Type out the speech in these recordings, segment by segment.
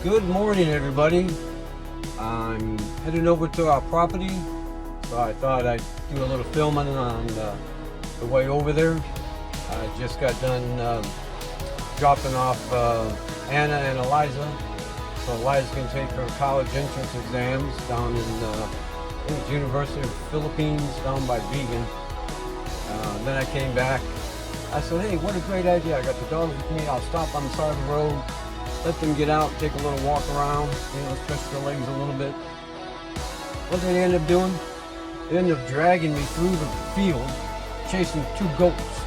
Good morning, everybody. I'm heading over to our property, so I thought I'd do a little filming on the way over there. I just got done dropping off Anna and Eliza, so Eliza can take her college entrance exams down in I think it's University of the Philippines down by Vegan. Then I came back. I said, hey, what a great idea. I got the dogs with me. I'll stop on the side of the road, let them get out, take a little walk around, stretch their legs a little bit. What did they end up doing? They ended up dragging me through the field, chasing two goats.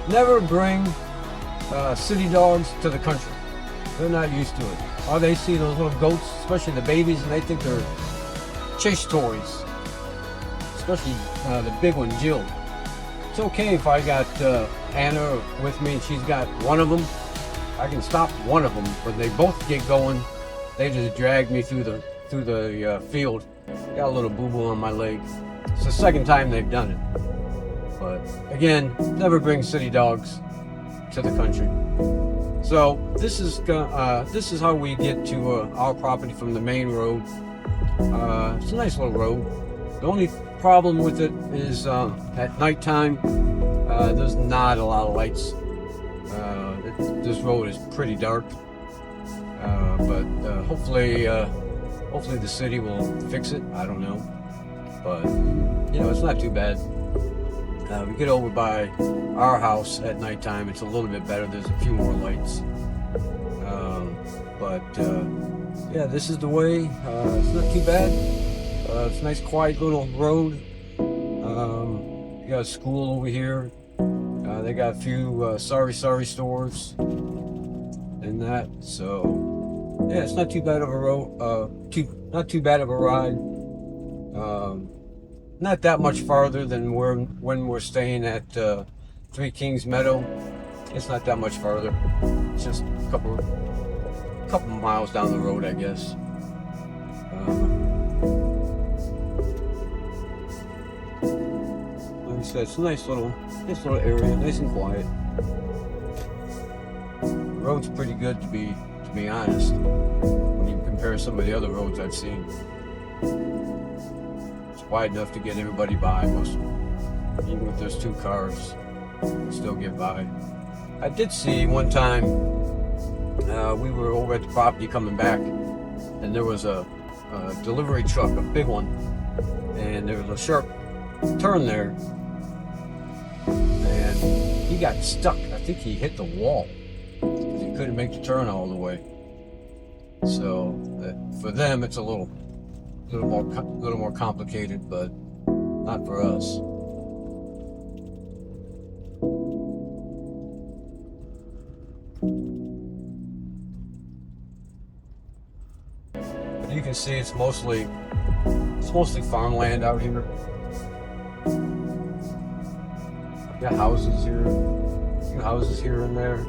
Never bring city dogs to the country. They're not used to it. Or they see those little goats, especially the babies, and they think they're chase toys. Especially the big one, Jill. It's okay if I got Anna with me and she's got one of them. I can stop one of them, but they both get going. They just drag me through the field. Got a little boo-boo on my leg. It's the second time they've done it. But again, never bring city dogs to the country. So this is how we get to our property from the main road. It's a nice little road. The only problem with it is at nighttime, there's not a lot of lights. This road is pretty dark, but hopefully the city will fix it. I don't know, but it's not too bad. We get over by our house at nighttime, it's a little bit better. There's a few more lights, but this is the way. It's not too bad. It's a nice quiet little road. You got a school over here. They got a few sorry stores and that. So yeah, it's not too bad of a road. Not too bad of a ride. Not that much farther than when we're staying at Three Kings Meadow. It's not that much farther. It's just a couple miles down the road, I guess. Like I said, it's a nice little area, nice and quiet. The road's pretty good to be honest. When you compare some of the other roads I've seen, it's wide enough to get everybody by. Even if there's two cars, still get by. I did see one time we were over at the property coming back, and there was a delivery truck, a big one, and there was a sharp turn there, and he got stuck. I think he hit the wall because he couldn't make the turn all the way. So for them, it's a little more complicated, but not for us. But you can see it's mostly farmland out here. Got houses here, a few houses here and there.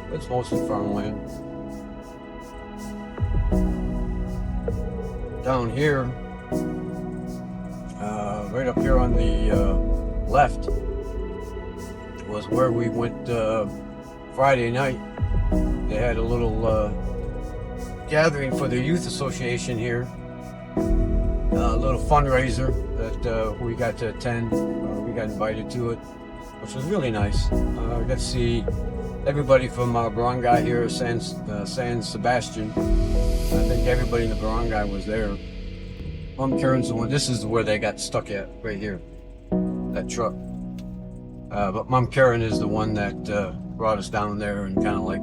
But it's mostly farmland. Down here, right up here on the left, was where we went Friday night. They had a little gathering for the youth association here. A little fundraiser that we got to attend. We got invited to it, which was really nice. I got to see everybody from Barangay here, San Sebastian. I think everybody in the barangay was there. Mom Karen's the one. This is where they got stuck at, right here, that truck. But Mom Karen is the one that brought us down there and kind of like,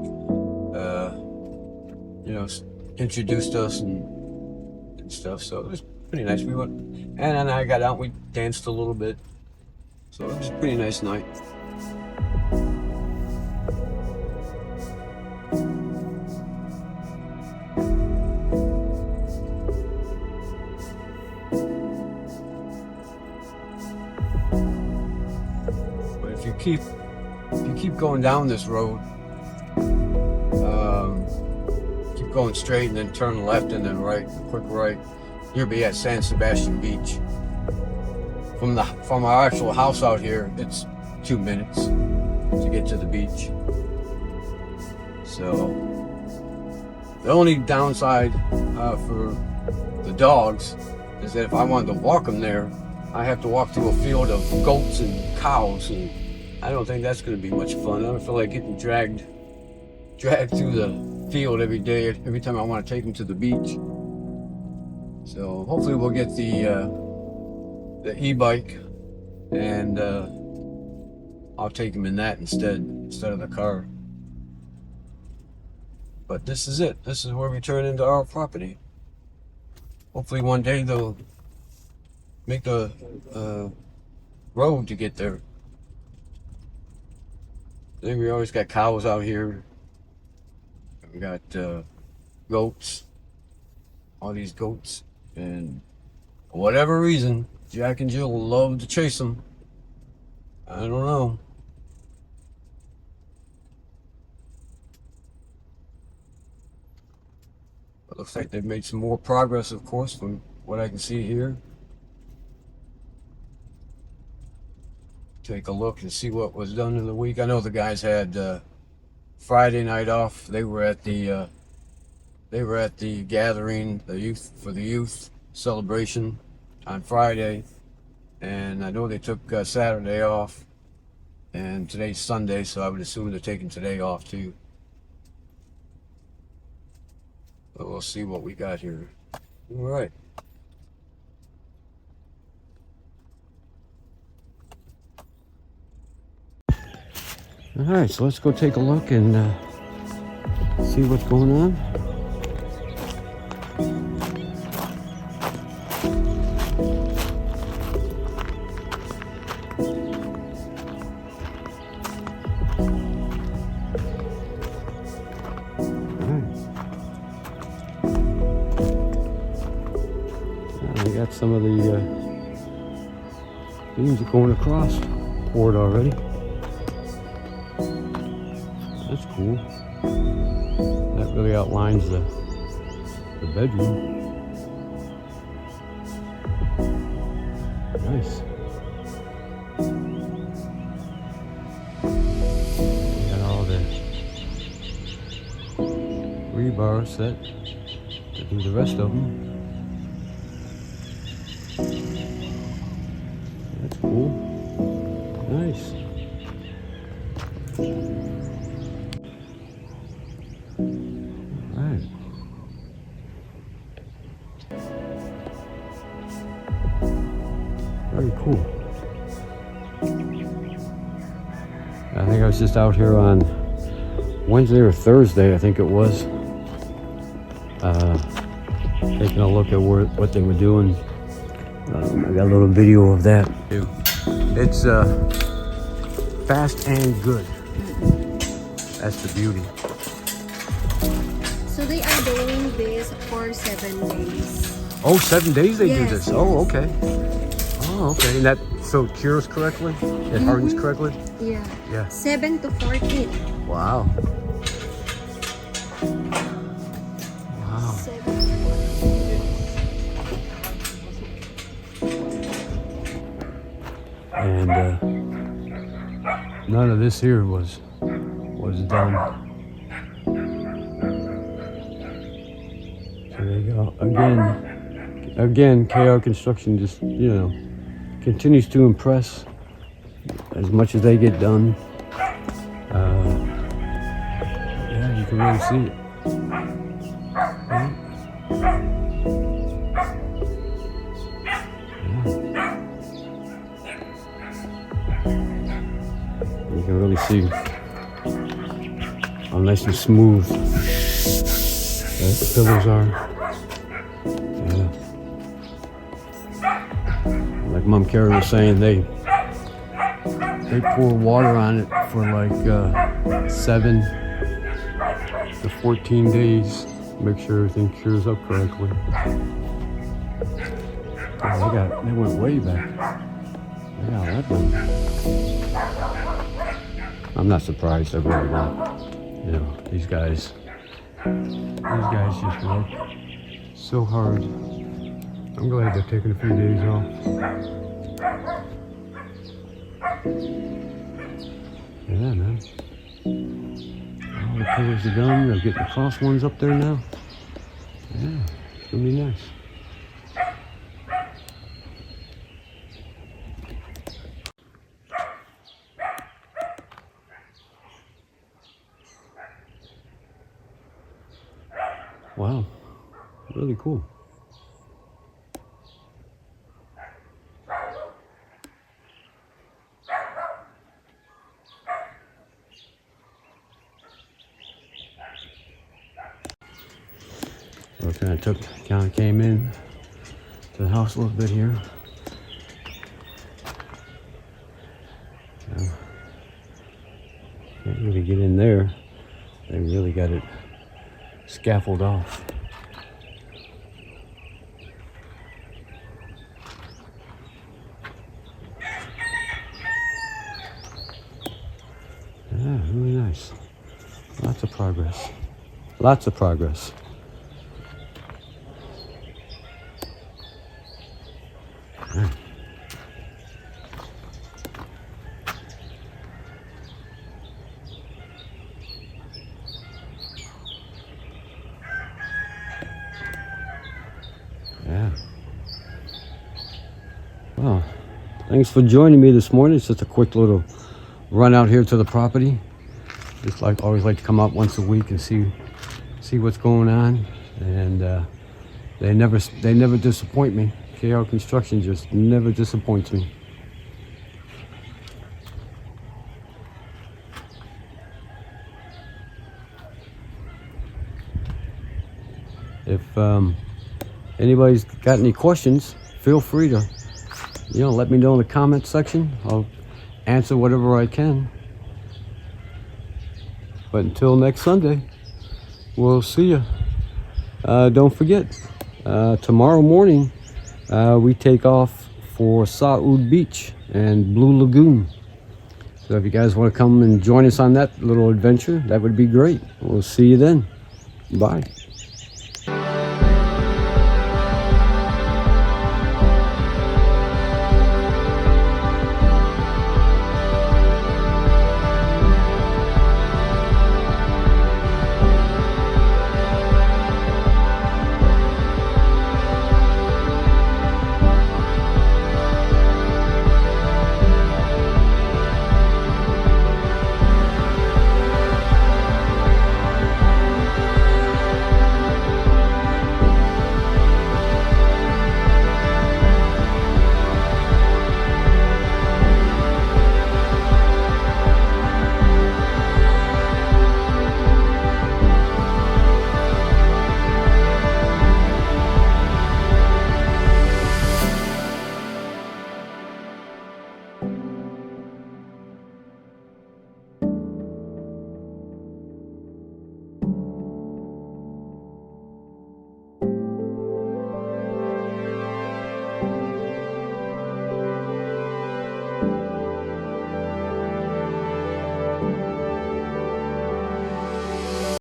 introduced us and stuff. So it was pretty nice. We went, Anna and I got out. We danced a little bit. So it was a pretty nice night. If you keep going down this road, keep going straight and then turn left and then right, quick right, you'll be at San Sebastian Beach. From our actual house out here, it's 2 minutes to get to the beach. So The only downside for the dogs is that if I wanted to walk them there, I have to walk through a field of goats and cows, and I don't think that's going to be much fun. I don't feel like getting dragged through the field every day, every time I want to take them to the beach. So hopefully we'll get the e-bike, and I'll take them in that instead of the car. But this is it. This is where we turn into our property. Hopefully one day they'll make a road to get there. I think we always got cows out here. We got goats. All these goats. And for whatever reason, Jack and Jill love to chase them. I don't know. It looks like they've made some more progress, of course, from what I can see here. Take a look and see what was done in the week. I know the guys had Friday night off. They were at the gathering, the youth celebration on Friday, and I know they took Saturday off, and today's Sunday, so I would assume they're taking today off too. But we'll see what we got here. All right. All right, so let's go take a look and see what's going on. I got some of the beams going across, poured already. That's cool. That really outlines the bedroom. Nice. We got all the rebar set to do the rest of them. That's cool. Nice. Alright. Very cool. I think I was just out here on Wednesday or Thursday, I think it was, taking a look at what they were doing. I got a little video of that. It's fast and good. That's the beauty. So they are doing this for 7 days. Oh, 7 days they do Yes, this. yes. Oh, okay. Oh, okay. And that so it cures correctly? It hardens correctly? Yeah. Yeah. 7 to 14. Wow. Wow. 7 to 14. And none of this here was done. So there you go. Again, KR Construction just, continues to impress as much as they get done. Yeah, you can really see it. Yeah. You can really see how nice and smooth the pillars are. Yeah. Like Mom Karen was saying, they pour water on it for like 7 to 14 days. Make sure everything cures up correctly. Oh, they went way back. Yeah, that one. I'm not surprised. I really not. These guys just work so hard. I'm glad they're taking a few days off. Yeah, man. Oh, All the pillars are done. They're getting the cross ones up there now. Yeah, it's gonna be nice. Wow, really cool. So I kind of came in to the house a little bit here. Can't really get in there. They really got it scaffolded off. Yeah, really nice. Lots of progress. Lots of progress. Yeah. Yeah. Well, thanks for joining me this morning. It's just a quick little run out here to the property. Just always like to come out once a week and see what's going on. And they never disappoint me. KR Construction just never disappoints me. If anybody's got any questions, feel free to, let me know in the comment section. I'll answer whatever I can. But until next Sunday, we'll see you. Don't forget, tomorrow morning, we take off for Saud Beach and Blue Lagoon. So if you guys want to come and join us on that little adventure, that would be great. We'll see you then. Bye.